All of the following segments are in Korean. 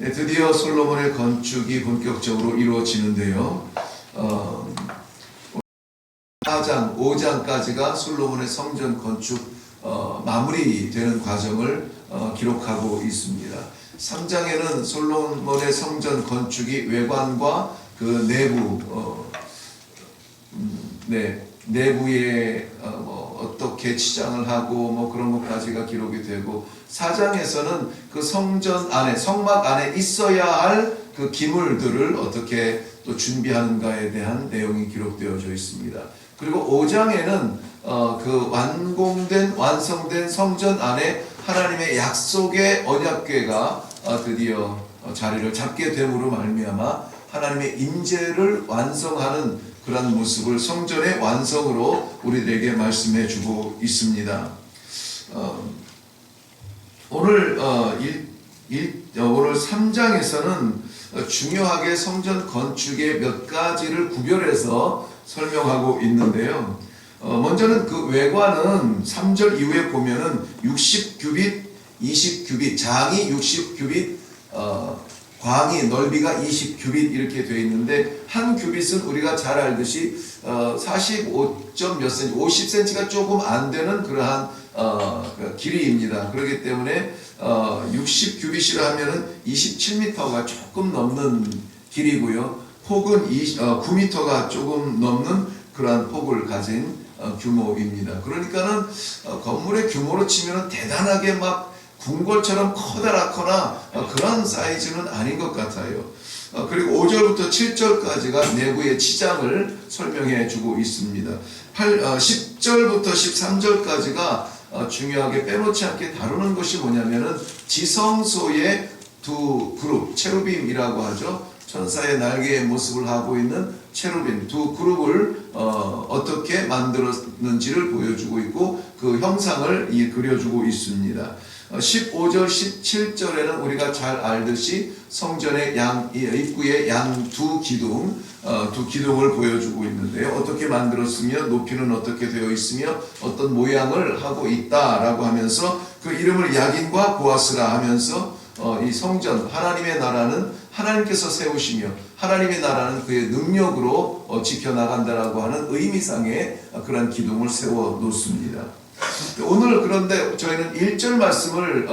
네, 드디어 솔로몬의 건축이 본격적으로 이루어지는데요. 4장, 5장까지가 솔로몬의 성전 건축 마무리되는 과정을 기록하고 있습니다. 3장에는 솔로몬의 성전 건축이 외관과 그 내부에 어떻게 치장을 하고 그런 것까지가 기록이 되고, 4장에서는 그 성전 안에, 성막 안에 있어야 할 그 기물들을 어떻게 또 준비하는가에 대한 내용이 기록되어져 있습니다. 그리고 5장에는 그 완성된 성전 안에 하나님의 약속의 언약궤가 드디어 자리를 잡게 됨으로 말미암아 하나님의 임재를 완성하는 그런 모습을 성전의 완성으로 우리들에게 말씀해 주고 있습니다. 오늘 3장에서는 중요하게 성전 건축의 몇 가지를 구별해서 설명하고 있는데요. 먼저는 그 외관은 3절 이후에 보면은 60규빗, 20규빗, 장이 60규빗, 광이 넓이가 20규빗 이렇게 되어 있는데, 한 규빗은 우리가 잘 알듯이 45점 몇 cm, 50cm가 조금 안 되는 그러한 길이입니다. 그렇기 때문에 60규빗이라 하면은 27m가 조금 넘는 길이고요. 폭은 9m가 조금 넘는 그러한 폭을 가진 규모입니다. 그러니까는 건물의 규모로 치면은 대단하게 막 궁궐처럼 커다랗거나 그런 사이즈는 아닌 것 같아요. 그리고 5절부터 7절까지가 내부의 치장을 설명해 주고 있습니다. 10절부터 13절까지가 중요하게 빼놓지 않게 다루는 것이 뭐냐면은 지성소의 두 그룹, 체루빔이라고 하죠. 천사의 날개의 모습을 하고 있는 체루빔 두 그룹을 어떻게 만들었는지를 보여주고 있고, 그 형상을 그려주고 있습니다. 15절, 17절에는 우리가 잘 알듯이 성전의 입구의 양 두 기둥을 보여주고 있는데요. 어떻게 만들었으며 높이는 어떻게 되어 있으며 어떤 모양을 하고 있다라고 하면서 그 이름을 야긴과 보아스라 하면서 이 성전, 하나님의 나라는 하나님께서 세우시며 하나님의 나라는 그의 능력으로 지켜나간다라고 하는 의미상의 그런 기둥을 세워 놓습니다. 오늘 그런데 저희는 1절 말씀을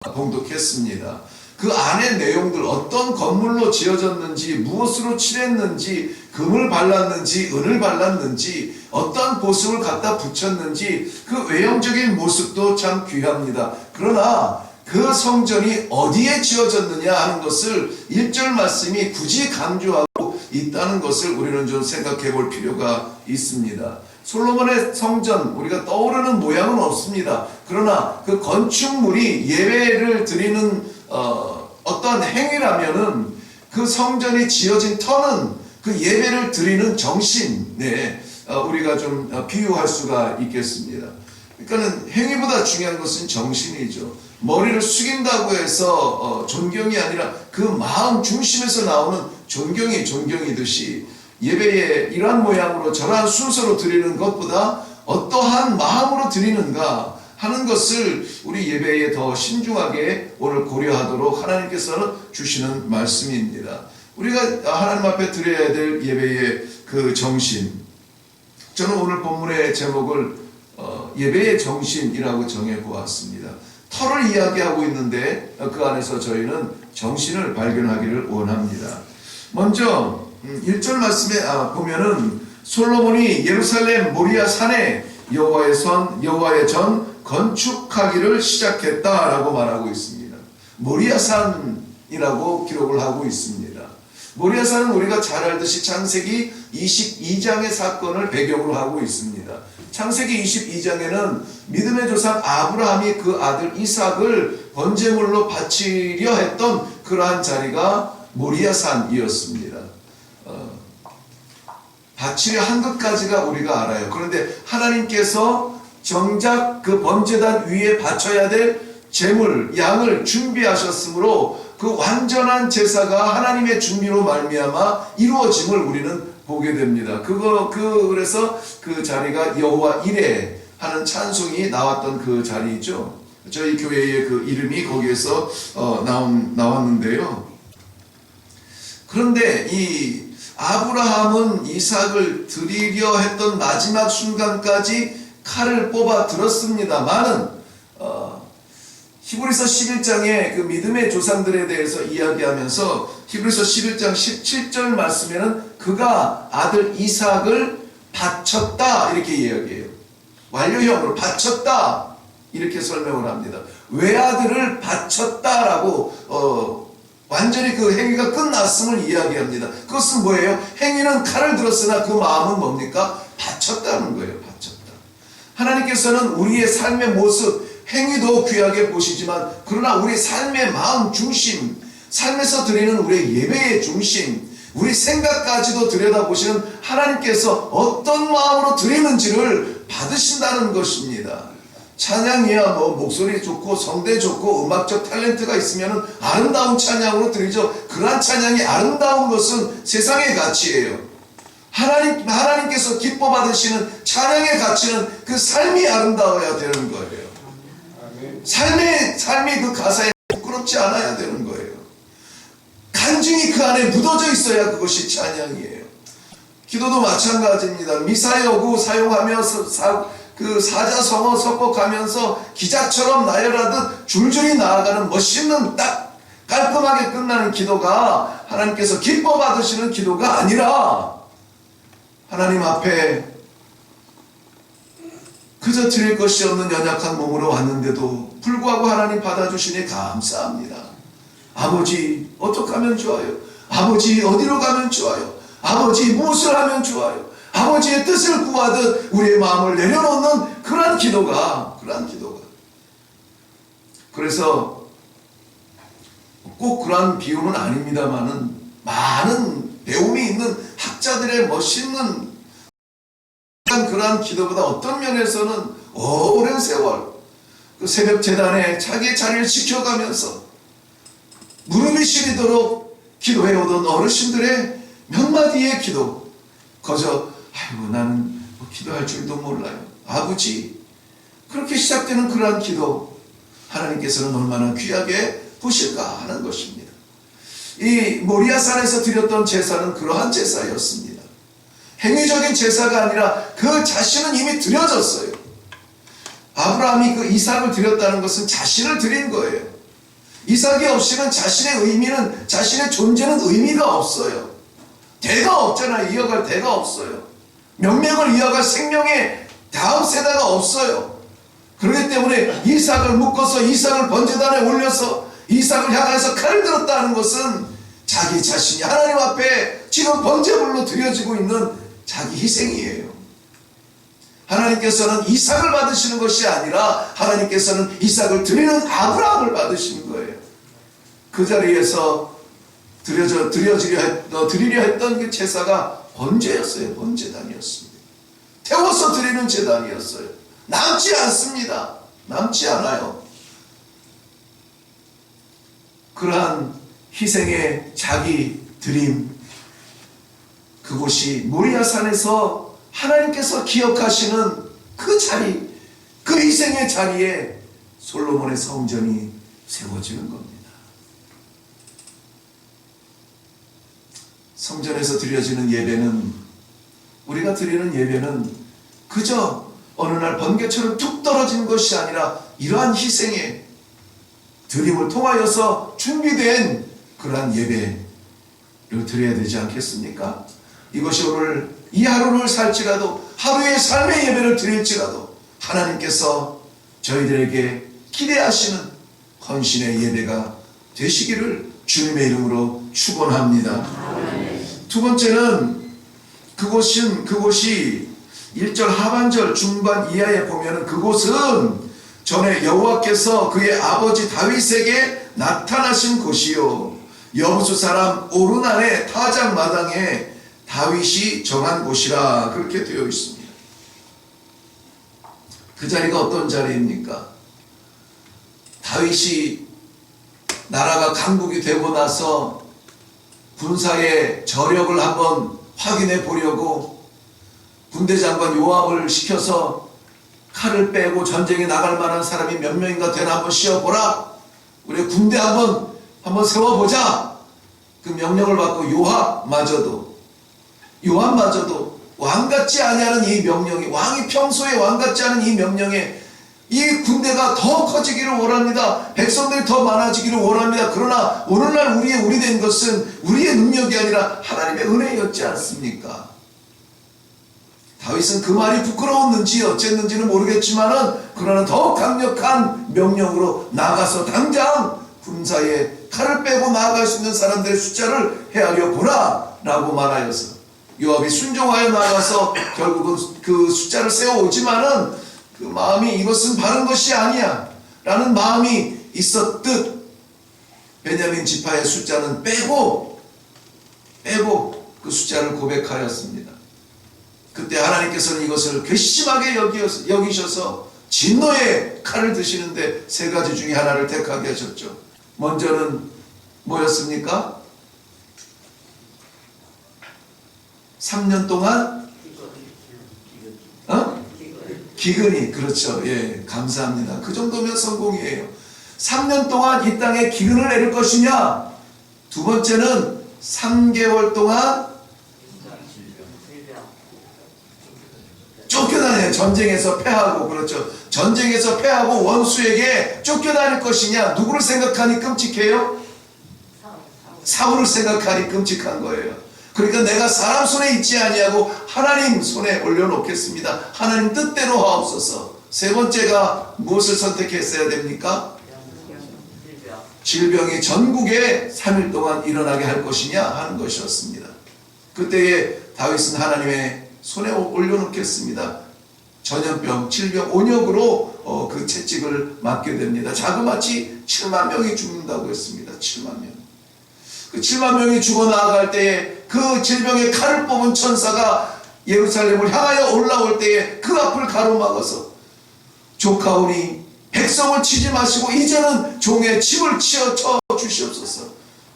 봉독했습니다. 그 안의 내용들, 어떤 건물로 지어졌는지, 무엇으로 칠했는지, 금을 발랐는지, 은을 발랐는지, 어떤 보습을 갖다 붙였는지, 그 외형적인 모습도 참 귀합니다. 그러나 그 성전이 어디에 지어졌느냐 하는 것을 1절 말씀이 굳이 강조하고 있다는 것을 우리는 좀 생각해 볼 필요가 있습니다. 솔로몬의 성전, 우리가 떠오르는 모양은 없습니다. 그러나 그 건축물이 예배를 드리는 어떤 행위라면은 그 성전이 지어진 터는 그 예배를 드리는 정신, 우리가 좀 비유할 수가 있겠습니다. 그러니까는 행위보다 중요한 것은 정신이죠. 머리를 숙인다고 해서 존경이 아니라 그 마음 중심에서 나오는 존경이듯이 예배에 이러한 모양으로 저러한 순서로 드리는 것보다 어떠한 마음으로 드리는가 하는 것을 우리 예배에 더 신중하게 오늘 고려하도록 하나님께서는 주시는 말씀입니다. 우리가 하나님 앞에 드려야 될 예배의 그 정신, 저는 오늘 본문의 제목을 예배의 정신이라고 정해보았습니다. 터를 이야기하고 있는데 그 안에서 저희는 정신을 발견하기를 원합니다. 먼저 1절 말씀에 보면은 솔로몬이 예루살렘 모리아 산에 여호와의 전 건축하기를 시작했다라고 말하고 있습니다. 모리아 산이라고 기록을 하고 있습니다. 모리아 산은 우리가 잘 알듯이 창세기 22장의 사건을 배경으로 하고 있습니다. 창세기 22장에는 믿음의 조상 아브라함이 그 아들 이삭을 번제물로 바치려 했던 그러한 자리가 모리아 산이었습니다. 바치려 한 것까지가 우리가 알아요. 그런데 하나님께서 정작 그 번제단 위에 바쳐야 될 제물, 양을 준비하셨으므로 그 완전한 제사가 하나님의 준비로 말미암아 이루어짐을 우리는 보게 됩니다. 그래서 그 자리가 여호와 이레 하는 찬송이 나왔던 그 자리이죠. 저희 교회의 그 이름이 거기에서 나왔는데요. 그런데 이 아브라함은 이삭을 드리려 했던 마지막 순간까지 칼을 뽑아 들었습니다만은 히브리서 11장의 그 믿음의 조상들에 대해서 이야기하면서 히브리서 11장 17절 말씀에는 그가 아들 이삭을 바쳤다 이렇게 이야기해요. 완료형으로 바쳤다 이렇게 설명을 합니다. 외아들을 바쳤다라고 완전히 그 행위가 끝났음을 이야기합니다. 그것은 뭐예요? 행위는 칼을 들었으나 그 마음은 뭡니까? 바쳤다는 거예요. 바쳤다. 하나님께서는 우리의 삶의 모습, 행위도 귀하게 보시지만 그러나 우리 삶의 마음 중심, 삶에서 드리는 우리의 예배의 중심, 우리 생각까지도 들여다보시는 하나님께서 어떤 마음으로 드리는지를 받으신다는 것입니다. 찬양이야 뭐 목소리 좋고 성대 좋고 음악적 탤런트가 있으면 아름다운 찬양으로 드리죠. 그러한 찬양이 아름다운 것은 세상의 가치예요. 하나님께서 기뻐 받으시는 찬양의 가치는 그 삶이 아름다워야 되는 거예요. 삶이 그 가사에 부끄럽지 않아야 되는 거예요. 간증이 그 안에 묻어져 있어야 그것이 찬양이에요. 기도도 마찬가지입니다. 미사여구 사용하며 그 사자성어 섞어가면서 기자처럼 나열하듯 줄줄이 나아가는 멋있는 딱 깔끔하게 끝나는 기도가 하나님께서 기뻐 받으시는 기도가 아니라 하나님 앞에 그저 드릴 것이 없는 연약한 몸으로 왔는데도 불구하고 하나님 받아주시니 감사합니다. 아버지 어떻게 하면 좋아요? 아버지 어디로 가면 좋아요? 아버지 무엇을 하면 좋아요? 아버지의 뜻을 구하듯 우리의 마음을 내려놓는 그러한 기도가 그래서 꼭 그러한 비유는 아닙니다만은 많은 배움이 있는 학자들의 멋있는 그러한 기도보다 어떤 면에서는 오랜 세월 그 새벽 재단에 자기의 자리를 지켜가면서 무릎이 시리도록 기도해오던 어르신들의 몇 마디의 기도 거저 아이고 나는 뭐 기도할 줄도 몰라요. 아버지 그렇게 시작되는 그러한 기도 하나님께서는 얼마나 귀하게 보실까 하는 것입니다. 이 모리아산에서 드렸던 제사는 그러한 제사였습니다. 행위적인 제사가 아니라 그 자신은 이미 드려졌어요. 아브라함이 그 이삭을 드렸다는 것은 자신을 드린 거예요. 이삭이 없이는 자신의 의미는 자신의 존재는 의미가 없어요. 대가 없잖아요. 이어갈 대가 없어요. 명맥을 이어갈 생명의 다음 세대가 없어요. 그렇기 때문에 이삭을 묶어서 이삭을 번제단에 올려서 이삭을 향해서 칼을 들었다는 것은 자기 자신이 하나님 앞에 지금 번제물로 드려지고 있는 자기 희생이에요. 하나님께서는 이삭을 받으시는 것이 아니라 하나님께서는 이삭을 드리는 아브라함을 받으시는 거예요. 그 자리에서 드리려 했던 그 제사가 번제였어요. 번제단이었습니다. 태워서 드리는 제단이었어요. 남지 않습니다. 남지 않아요. 그러한 희생의 자기 드림, 그곳이 모리아산에서 하나님께서 기억하시는 그 자리, 그 희생의 자리에 솔로몬의 성전이 세워지는 겁니다. 성전에서 드려지는 예배는, 우리가 드리는 예배는 그저 어느 날 번개처럼 툭 떨어진 것이 아니라 이러한 희생의 드림을 통하여서 준비된 그러한 예배를 드려야 되지 않겠습니까? 이것이 오늘 이 하루를 살지라도, 하루의 삶의 예배를 드릴지라도 하나님께서 저희들에게 기대하시는 헌신의 예배가 되시기를 주님의 이름으로 축원합니다. 두 번째는 그곳이 1절 하반절 중반 이하에 보면은 그곳은 전에 여호와께서 그의 아버지 다윗에게 나타나신 곳이요 여부수 사람 오르난의 타작 마당에 다윗이 정한 곳이라 그렇게 되어 있습니다. 그 자리가 어떤 자리입니까? 다윗이 나라가 강국이 되고 나서 군사의 저력을 한번 확인해 보려고 군대 장관 요압을 시켜서 칼을 빼고 전쟁에 나갈 만한 사람이 몇 명인가 되나 한번 씌워보라. 우리 군대 한번 세워보자. 그 명령을 받고 요한마저도 왕같지 아니하는 이 명령이, 왕이 평소에 왕같지 않은 이 명령에 이 군대가 더 커지기를 원합니다. 백성들이 더 많아지기를 원합니다. 그러나 오늘날 우리 된 것은 우리의 능력이 아니라 하나님의 은혜였지 않습니까? 다윗은 그 말이 부끄러웠는지 어쨌는지는 모르겠지만은 그러나 더 강력한 명령으로 나가서 당장 군사에 칼을 빼고 나아갈 수 있는 사람들의 숫자를 헤아려 보라 라고 말하여서 요압이 순종하여 나가서 결국은 그 숫자를 세워오지만은 그 마음이 이것은 바른 것이 아니야 라는 마음이 있었듯 베냐민 지파의 숫자는 빼고 그 숫자를 고백하였습니다. 그때 하나님께서는 이것을 괘씸하게 여기셔서 진노의 칼을 드시는데 세 가지 중에 하나를 택하게 하셨죠. 먼저는 뭐였습니까? 3년 동안 기근이, 그렇죠. 예, 감사합니다. 그 정도면 성공이에요. 3년 동안 이 땅에 기근을 내릴 것이냐? 두 번째는 3개월 동안 쫓겨다녀요. 전쟁에서 패하고, 그렇죠. 전쟁에서 패하고 원수에게 쫓겨다닐 것이냐? 누구를 생각하니 끔찍해요? 사울을 생각하니 끔찍한 거예요. 그러니까 내가 사람 손에 있지 아니하고 하나님 손에 올려놓겠습니다. 하나님 뜻대로 하옵소서. 세 번째가 무엇을 선택했어야 됩니까? 질병이 전국에 3일 동안 일어나게 할 것이냐 하는 것이었습니다. 그때에 다윗은 하나님의 손에 올려놓겠습니다. 전염병, 질병, 온역으로 그 채찍을 맞게 됩니다. 자그마치 7만 명이 죽는다고 했습니다. 7만 명. 그 7만 명이 죽어나갈 때에 그 질병의 칼을 뽑은 천사가 예루살렘을 향하여 올라올 때에 그 앞을 가로막아서 조카오니 백성을 치지 마시고 이제는 종의 집을 쳐 주시옵소서.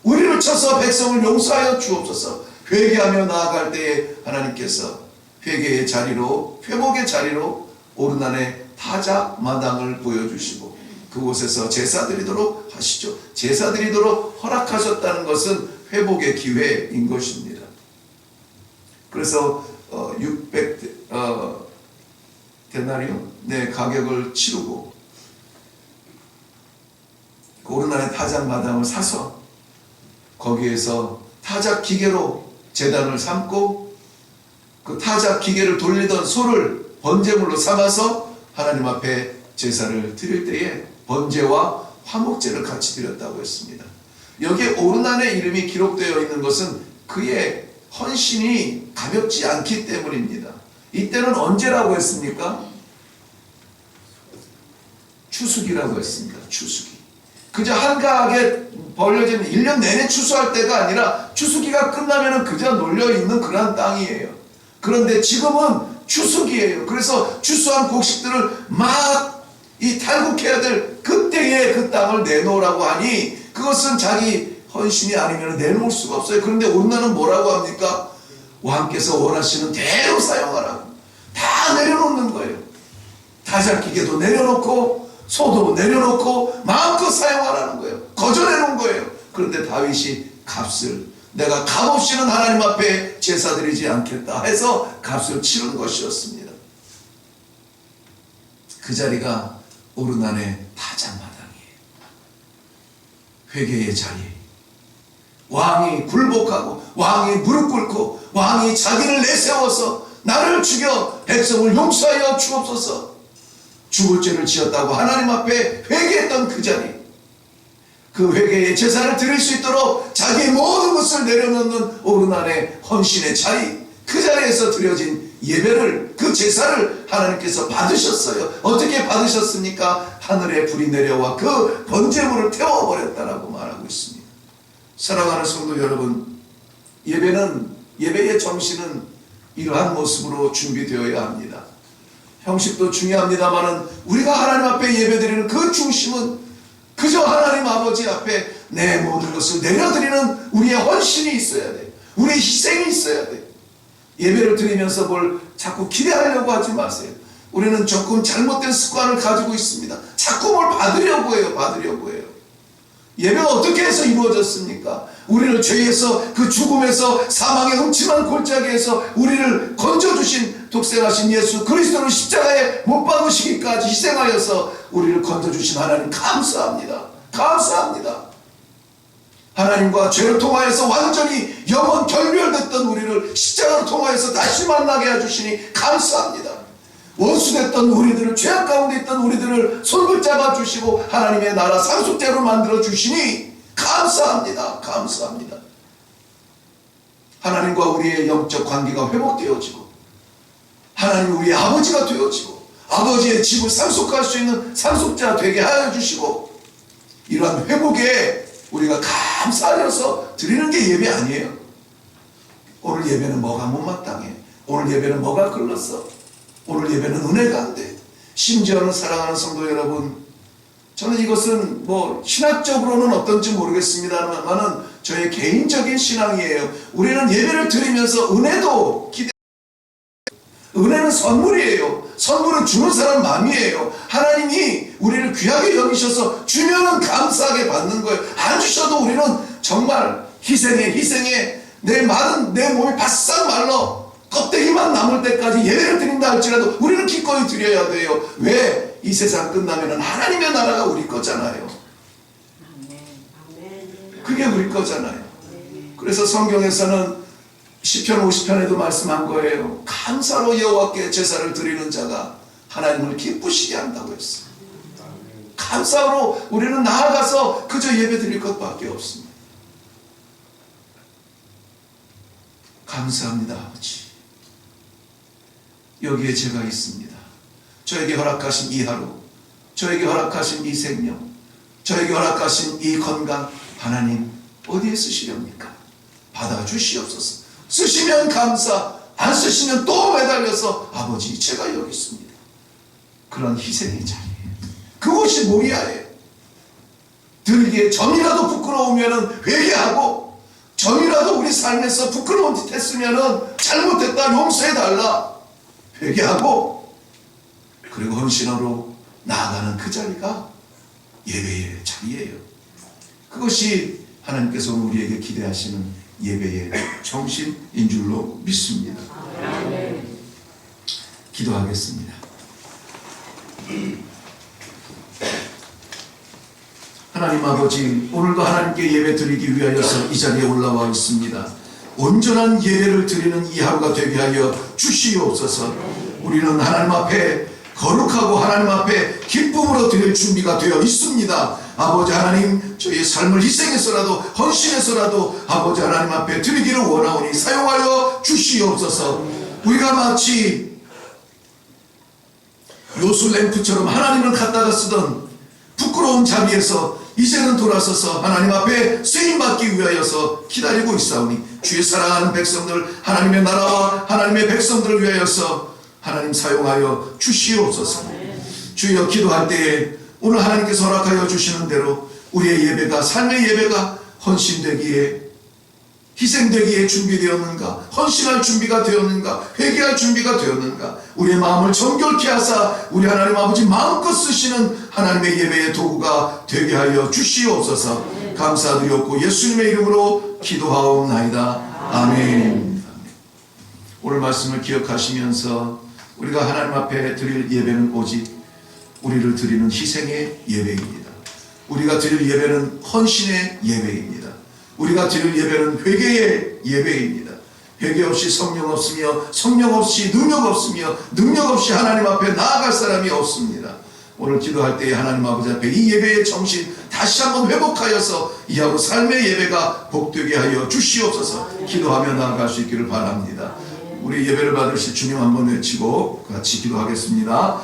우리를 쳐서 백성을 용서하여 주옵소서. 회개하며 나아갈 때에 하나님께서 회개의 자리로, 회복의 자리로 오르난의 타작 마당을 보여주시고 그곳에서 제사 드리도록 하시죠. 제사 드리도록 허락하셨다는 것은 회복의 기회인 것입니다. 그래서 600 데나리온 가격을 치르고 오르난의 타작 마당을 사서 거기에서 타작 기계로 제단을 삼고 그 타작 기계를 돌리던 소를 번제물로 삼아서 하나님 앞에 제사를 드릴 때에 번제와 화목제를 같이 드렸다고 했습니다. 여기에 오르난의 이름이 기록되어 있는 것은 그의 헌신이 가볍지 않기 때문입니다. 이때는 언제라고 했습니까? 추수기라고 했습니다. 추수기. 그저 한가하게 벌려지는 1년 내내 추수할 때가 아니라 추수기가 끝나면 그저 놀려있는 그러한 땅이에요. 그런데 지금은 추수기예요. 그래서 추수한 곡식들을 막 이 탈곡해야 될 그때에 그 땅을 내놓으라고 하니 그것은 자기 헌신이 아니면 내놓을 수가 없어요. 그런데 오르난은 뭐라고 합니까? 왕께서 원하시는 대로 사용하라고. 다 내려놓는 거예요. 타작기계도 내려놓고 소도 내려놓고 마음껏 사용하라는 거예요. 거절해놓은 거예요. 그런데 다윗이 값을, 내가 값없이는 하나님 앞에 제사 드리지 않겠다 해서 값을 치른 것이었습니다. 그 자리가 오르난의 타작마당이에요. 회개의 자리. 왕이 굴복하고 왕이 무릎 꿇고 왕이 자기를 내세워서 나를 죽여 백성을 용서하여 주옵소서. 죽을 죄를 지었다고 하나님 앞에 회개했던 그 자리, 그 회개의 제사를 드릴 수 있도록 자기의 모든 것을 내려놓는 오르난의 헌신의 자리, 그 자리에서 드려진 예배를, 그 제사를 하나님께서 받으셨어요. 어떻게 받으셨습니까? 하늘에 불이 내려와 그 번제물을 태워버렸다라고 말하고 있습니다. 사랑하는 성도 여러분, 예배의 정신은 이러한 모습으로 준비되어야 합니다. 형식도 중요합니다만은 우리가 하나님 앞에 예배드리는 그 중심은 그저 하나님 아버지 앞에 내 모든 것을 내려드리는 우리의 헌신이 있어야 돼. 우리의 희생이 있어야 돼. 예배를 드리면서 뭘 자꾸 기대하려고 하지 마세요. 우리는 조금 잘못된 습관을 가지고 있습니다. 자꾸 뭘 받으려고 해요. 받으려고 해요. 예배가 어떻게 해서 이루어졌습니까? 우리를 죄에서, 그 죽음에서, 사망의 음침한 골짜기에서 우리를 건져주신 독생하신 예수 그리스도를 십자가에 못 박으시기까지 희생하여서 우리를 건져주신 하나님 감사합니다. 감사합니다. 하나님과 죄를 통하여서 완전히 영원 결별됐던 우리를 십자가로 통하여서 다시 만나게 해주시니 감사합니다. 원수됐던 우리들을, 죄악 가운데 있던 우리들을 손붙잡아 주시고 하나님의 나라 상속자로 만들어 주시니 감사합니다. 감사합니다. 하나님과 우리의 영적 관계가 회복되어지고 하나님이 우리의 아버지가 되어지고 아버지의 집을 상속할 수 있는 상속자 되게 하여 주시고, 이러한 회복에 우리가 감사하여서 드리는 게 예배 아니에요. 오늘 예배는 뭐가 못마땅해, 오늘 예배는 뭐가 글렀어, 오늘 예배는 은혜가 안 돼. 심지어는 사랑하는 성도 여러분, 저는 이것은 뭐 신학적으로는 어떤지 모르겠습니다만은 저의 개인적인 신앙이에요. 우리는 예배를 드리면서 은혜도 은혜는 선물이에요. 선물은 주는 사람 마음이에요. 하나님이 우리를 귀하게 여기셔서 주면은 감사하게 받는 거예요. 안 주셔도 우리는 정말 희생에 내 몸이 바싹 말라 껍데기만 남을 때까지 예배를 드린다 할지라도 우리는 기꺼이 드려야 돼요. 왜? 이 세상 끝나면은 하나님의 나라가 우리 거잖아요. 그게 우리 거잖아요. 그래서 성경에서는 시편 50편에도 말씀한 거예요. 감사로 여호와께 제사를 드리는 자가 하나님을 기쁘시게 한다고 했어요. 감사로 우리는 나아가서 그저 예배 드릴 것밖에 없습니다. 감사합니다, 아버지. 여기에 제가 있습니다. 저에게 허락하신 이 하루, 저에게 허락하신 이 생명, 저에게 허락하신 이 건강, 하나님 어디에 쓰시렵니까? 받아주시옵소서. 쓰시면 감사, 안 쓰시면 또 매달려서 아버지 제가 여기 있습니다. 그런 희생의 자리예요. 그것이 모리아예요. 들기에 점이라도 부끄러우면 회개하고, 점이라도 우리 삶에서 부끄러운 짓 했으면 잘못했다 용서해달라 회개하고, 그리고 헌신으로 나아가는 그 자리가 예배의 자리예요. 그것이 하나님께서 우리에게 기대하시는 예배의 정신인 줄로 믿습니다. 기도하겠습니다. 하나님 아버지, 오늘도 하나님께 예배 드리기 위하여서 이 자리에 올라와 있습니다. 온전한 예배를 드리는 이 하루가 되게 하여 주시옵소서. 우리는 하나님 앞에 거룩하고 하나님 앞에 기쁨으로 드릴 준비가 되어 있습니다. 아버지 하나님, 저희의 삶을 희생해서라도 헌신해서라도 아버지 하나님 앞에 드리기를 원하오니 사용하여 주시옵소서. 우리가 마치 요술 램프처럼 하나님을 갖다가 쓰던 부끄러운 자리에서 이제는 돌아서서 하나님 앞에 쓰임받기 위하여서 기다리고 있사오니 주의 사랑하는 백성들, 하나님의 나라와 하나님의 백성들을 위하여서 하나님 사용하여 주시옵소서. 주여, 기도할 때에 오늘 하나님께서 허락하여 주시는 대로 우리의 예배가, 삶의 예배가 헌신되기에, 희생되기에 준비되었는가, 헌신할 준비가 되었는가, 회개할 준비가 되었는가, 우리의 마음을 정결케 하사 우리 하나님 아버지 마음껏 쓰시는 하나님의 예배의 도구가 되게 하여 주시옵소서. 감사드렸고 예수님의 이름으로 기도하옵나이다. 아멘. 오늘 말씀을 기억하시면서 우리가 하나님 앞에 드릴 예배는 오직 우리를 드리는 희생의 예배입니다. 우리가 드릴 예배는 헌신의 예배입니다. 우리가 드릴 예배는 회개의 예배입니다. 회개 없이 성령 없으며 성령 없이 능력 없으며 능력 없이 하나님 앞에 나아갈 사람이 없습니다. 오늘 기도할 때에 하나님 아버지 앞에 이 예배의 정신 다시 한번 회복하여서 이 하루 삶의 예배가 복되게 하여 주시옵소서. 기도하며 나아갈 수 있기를 바랍니다. 우리 예배를 받으실 주님 한번 외치고 같이 기도하겠습니다.